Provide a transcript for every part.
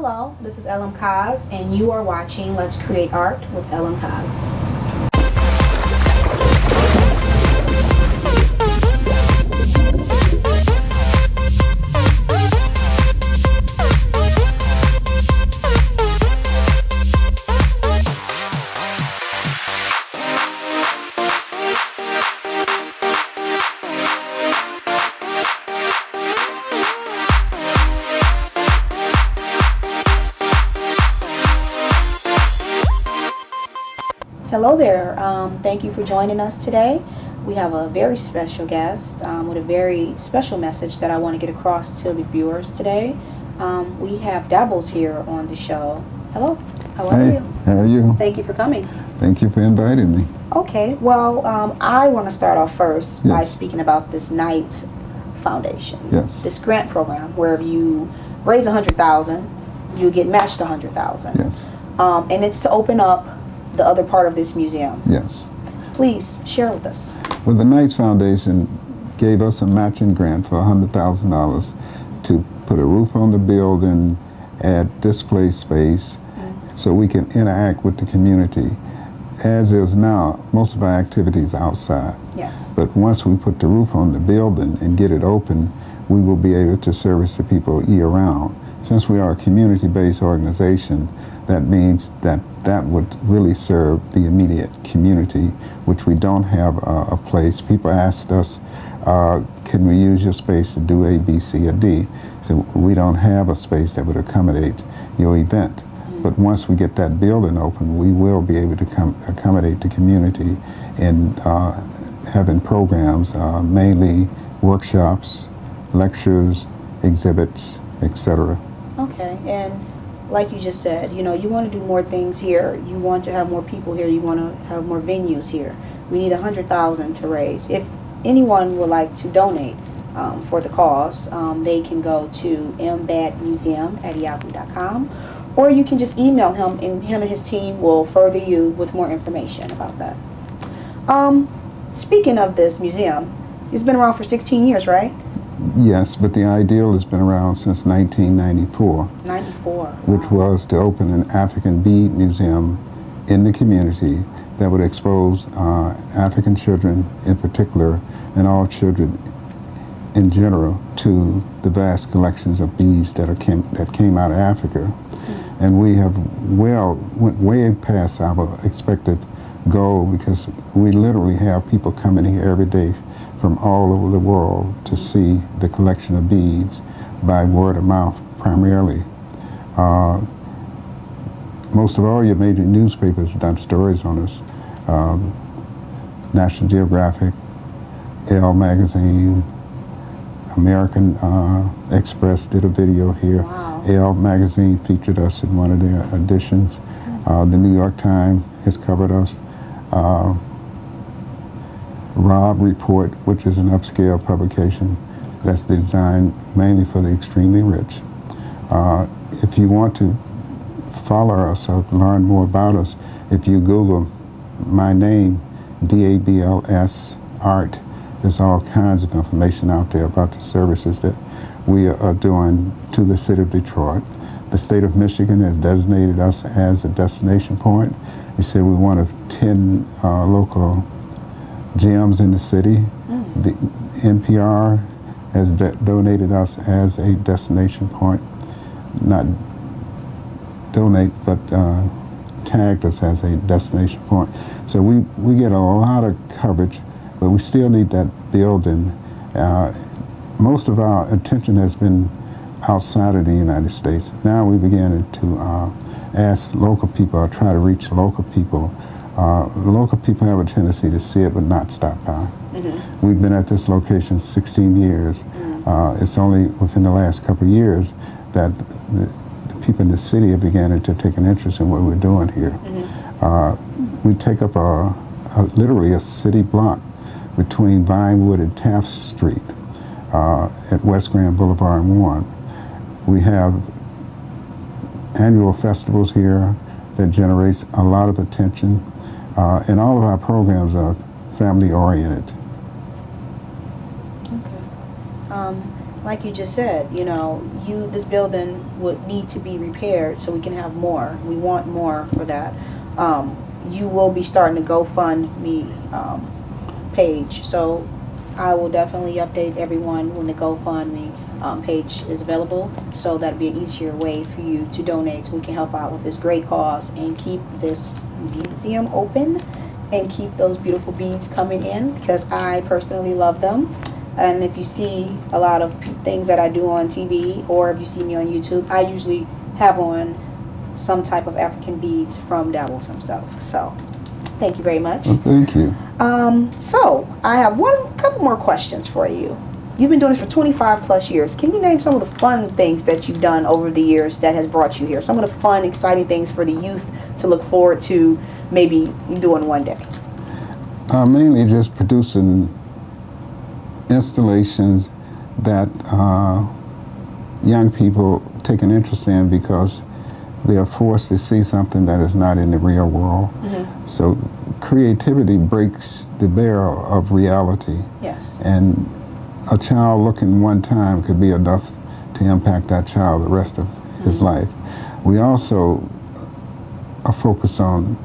Hello, this is L.M.Coz, and you are watching Let's Create Art with L.M.Coz. Hello there. Thank you for joining us today. We have a very special guest with a very special message that I want to get across to the viewers today. We have Dabls here on the show. Hello. How are you? How are you? Thank you for coming. Thank you for inviting me. Okay. Well, I want to start off first by speaking about this Knights Foundation. Yes. This grant program where you raise $100,000, you get matched $100,000. Yes. And it's to open up the other part of this museum. Yes. Please share with us. Well, the Knights Foundation gave us a matching grant for $100,000 to put a roof on the building, add display space, so we can interact with the community. As is now, most of our activities outside. Yes. But once we put the roof on the building and get it open, we will be able to service the people year-round. Since we are a community-based organization, that means that would really serve the immediate community, which we don't have a place. People asked us, can we use your space to do A, B, C, or D? So we don't have a space that would accommodate your event. But once we get that building open, we will be able to accommodate the community in having programs, mainly workshops, lectures, exhibits, etc. Okay, and like you just said, you know, you want to do more things here. You want to have more people here. You want to have more venues here. We need $100,000 to raise. If anyone would like to donate for the cause, they can go to mbadmuseum@yahoo.com, or you can just email him, and him and his team will further you with more information about that. Speaking of this museum, it's been around for 16 years, right? Yes, but the ideal has been around since 1994. 94. Which was to open an African bead museum in the community that would expose African children in particular, and all children in general, to the vast collections of beads that came out of Africa. And we have went way past our expected goal, because we literally have people coming here every day from all over the world to see the collection of beads by word of mouth primarily. Most of all your major newspapers have done stories on us. National Geographic, Elle magazine, American Express did a video here. Wow. Elle magazine featured us in one of their editions. The New York Times has covered us. Rob Report, which is an upscale publication that's designed mainly for the extremely rich. If you want to follow us or learn more about us, if you Google my name, Dabls Art, there's all kinds of information out there about the services that we are doing to the city of Detroit. The state of Michigan has designated us as a destination point. They said we're one of 10 local gyms in the city. The NPR has donated us as a destination point. Not donate, but tagged us as a destination point. So we get a lot of coverage, but we still need that building. Most of our attention has been outside of the United States. Now we began to ask local people, or try to reach local people. Local people have a tendency to see it but not stop by. We've been at this location 16 years. It's only within the last couple of years that the people in the city have begun to take an interest in what we're doing here. We take up literally a city block between Vinewood and Taft Street at West Grand Boulevard and 1. We have annual festivals here that generates a lot of attention. And all of our programs are family-oriented. Okay. like you just said, you know, this building would need to be repaired so we can have more. We want more for that. You will be starting a GoFundMe page, so I will definitely update everyone when the GoFundMe page is available, so that'll be an easier way for you to donate, so we can help out with this great cause and keep this museum open and keep those beautiful beads coming in, because I personally love them. And if you see a lot of things that I do on TV, or if you see me on YouTube, I usually have on some type of African beads from Dabls himself. So thank you very much. Well, thank you. So I have couple more questions for you. You've been doing this for 25 plus years. Can you name some of the fun things that you've done over the years that has brought you here? Some of the fun, exciting things for the youth to look forward to maybe doing one day. Mainly just producing installations that young people take an interest in, because they are forced to see something that is not in the real world. Mm-hmm. So creativity breaks the barrier of reality. Yes. And a child looking one time could be enough to impact that child the rest of his life. We also are focused on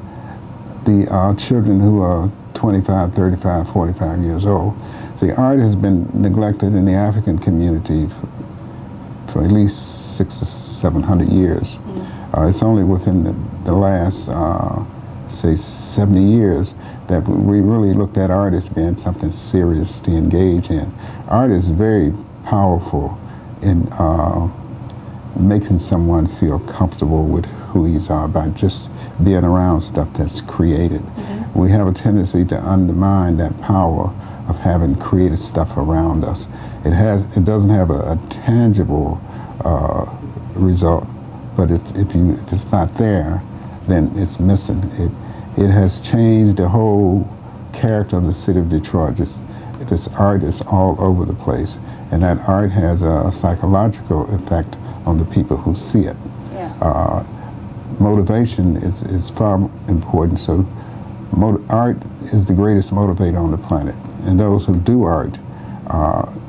the children who are 25, 35, 45 years old. See, art has been neglected in the African community for at least 600 or 700 years. It's only within the last, say, 70 years that we really looked at art as being something serious to engage in. Art is very powerful in making someone feel comfortable with who he's by just being around stuff that's created. Mm-hmm. We have a tendency to undermine that power of having created stuff around us. It doesn't have a tangible result, but if it's not there, then it's missing. It has changed the whole character of the city of Detroit. This art is all over the place, and that art has a psychological effect on the people who see it. Yeah. Motivation is far important. So art is the greatest motivator on the planet, and those who do art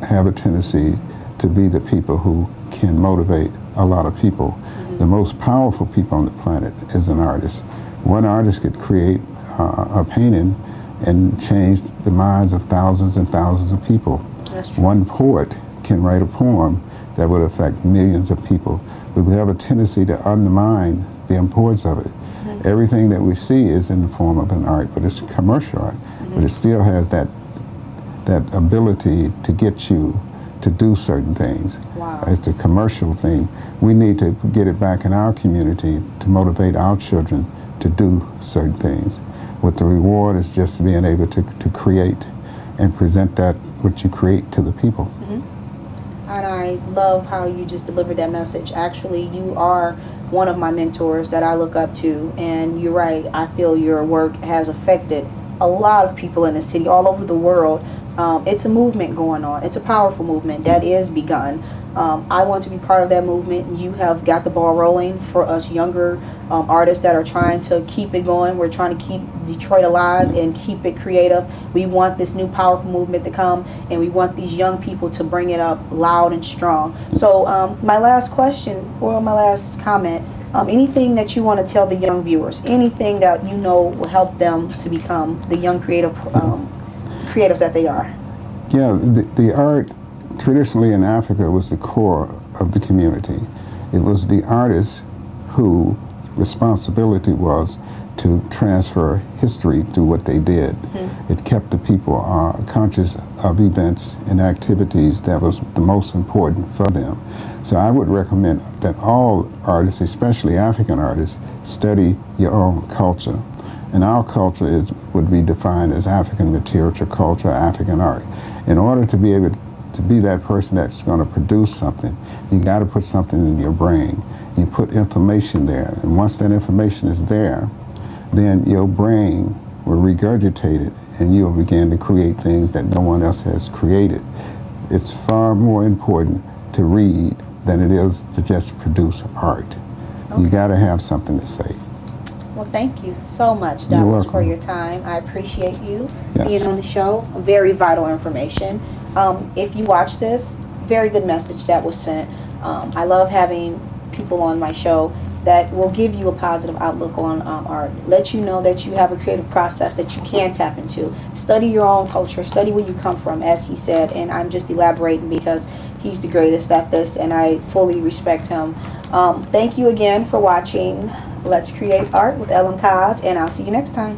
have a tendency to be the people who can motivate a lot of people. Mm-hmm. The most powerful people on the planet is an artist. One artist could create a painting and change the minds of thousands and thousands of people. That's true. One poet can write a poem that would affect millions of people. But we have a tendency to undermine the importance of it. Mm-hmm. Everything that we see is in the form of an art, but it's commercial art. Mm-hmm. But it still has that ability to get you to do certain things. Wow. It's a commercial thing. We need to get it back in our community to motivate our children to do certain things. What the reward is just being able to create and present that what you create to the people. Mm-hmm. And I love how you just delivered that message. Actually, you are one of my mentors that I look up to, and you're right, I feel your work has affected a lot of people in the city, all over the world. It's a movement going on. It's a powerful movement that is begun. I want to be part of that movement. You have got the ball rolling for us younger artists that are trying to keep it going. We're trying to keep Detroit alive and keep it creative. We want this new powerful movement to come, and we want these young people to bring it up loud and strong. So my last question, or my last comment, anything that you want to tell the young viewers, anything that you know will help them to become the young creatives that they are? Yeah, the art traditionally in Africa was the core of the community. It was the artists whose responsibility was to transfer history through what they did. Mm-hmm. It kept the people conscious of events and activities that was the most important for them. So I would recommend that all artists, especially African artists, study your own culture. And our culture would be defined as African material culture, African art. In order to be able to be that person that's going to produce something, you got to put something in your brain. You put information there, and once that information is there, then your brain will regurgitate it, and you'll begin to create things that no one else has created. It's far more important to read than it is to just produce art. Okay. You got to have something to say. Well, thank you so much, Dabls, for your time. I appreciate you being on the show. Very vital information. If you watch this, very good message that was sent. I love having people on my show that will give you a positive outlook on art, let you know that you have a creative process that you can tap into. Study your own culture, study where you come from, as he said, and I'm just elaborating because he's the greatest at this and I fully respect him. Thank you again for watching Let's Create Art with L.M.Coz, and I'll see you next time.